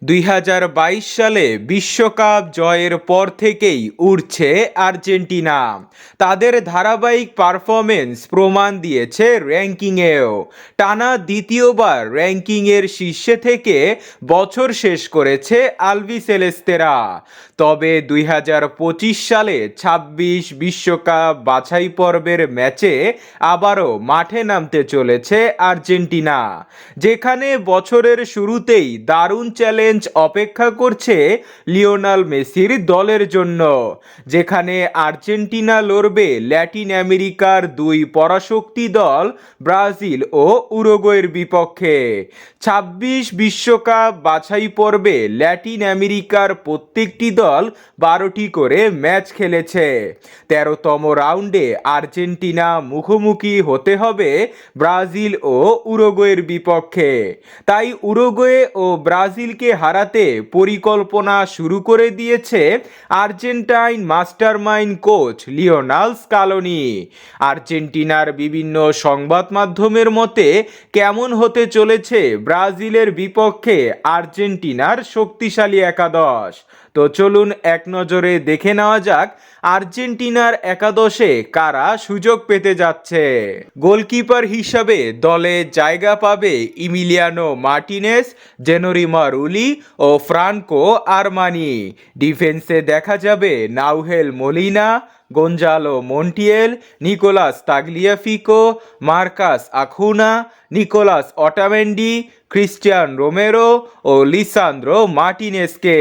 2022 সালে বিশ্বকাপ জয়ের পর থেকেই উড়ছে আর্জেন্টিনা। তাদের ধারাবাহিক পারফরমেন্স প্রমাণ দিয়েছে র্যাঙ্কিংয়েও। টানা দ্বিতীয়বার র্যাঙ্কিংয়ের শীর্ষে থেকে বছর শেষ করেছে আলবিসেলেস্তেরা। তবে 2025 সালে 26 বিশ্বকাপ বাছাই পর্বের ম্যাচে আবারও মাঠে নামতে চলেছে আর্জেন্টিনা, যেখানে বছরের শুরুতেই দারুণ চ্যালেঞ্জ অপেক্ষা করছে লিওনেল মেসির দলের জন্য, যেখানে আর্জেন্টিনা লড়বে ল্যাটিন আমেরিকার দুই পরাশক্তি দল ব্রাজিল ও উরুগুয়ের বিপক্ষে। 26 বিশ্বকাপ বাছাই পর্বে ল্যাটিন আমেরিকার প্রত্যেকটি দল 12টি করে ম্যাচ খেলেছে। 13তম রাউন্ডে আর্জেন্টিনা মুখোমুখি হতে হবে ব্রাজিল ও উরুগুয়ের বিপক্ষে। তাই উরুগুয়ে ও ব্রাজিলকে হারাতে পরিকল্পনা শুরু করে দিয়েছে Argentine mastermind coach Lionel Scaloni. আর্জেন্টিনার বিভিন্ন সংবাদ মাধ্যমের মতে কেমন হতে চলেছে ব্রাজিলের বিপক্ষে আর্জেন্টিনার শক্তিশালী একাদশ। তো চলুন এক নজরে দেখে নেওয়া যাক আর্জেন্টিনার একাদশে কারা সুযোগ পেতে যাচ্ছে। গোলকিপার হিসাবে দলে জায়গা পাবে ইমিলিয়ানো মার্টিনেজ, জেনোরিমা রুলি ও ফ্রাঙ্কো আরমানি। ডিফেন্সে দেখা যাবে Nahuel Molina, Gonzalo Montiel, Nicolas Tagliafico, Marcos Acuna, Nicolas Otamendi, Cristian Romero ও লিসান্দ্রো মার্টিনেজকে।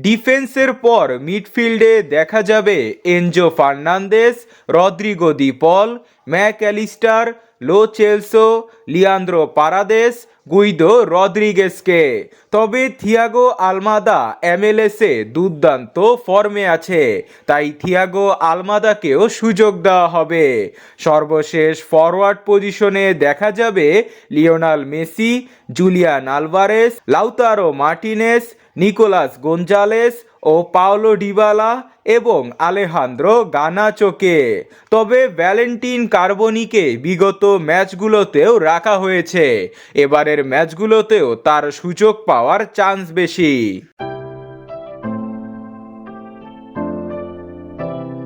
ডিফেন্সের পর মিডফিল্ডে দেখা যাবে Enzo Fernandez, Rodrigo De Paul, Mac Allister, Lo Celso, Leandro Paredes, Guido রদ্রিগেজকে। তবে থিয়াগো আলমাদা এমএলএসে দুর্দান্ত ফর্মে আছে, তাই থিয়াগো আলমাদাকেও সুযোগ দেওয়া হবে। সর্বশেষ ফরওয়ার্ড পজিশনে দেখা যাবে Lionel Messi, Julian Alvarez, Lautaro Martinez, Nicolas Gonzalez ও পাওলো ডিবালা এবং আলেহান্দ্রো গানাচোকে। তবে ভ্যালেন্টিন কার্বনিকে বিগত ম্যাচগুলোতেও রাখা হয়েছে, এবারের ম্যাচগুলোতেও তার সুযোগ পাওয়ার চান্স বেশি।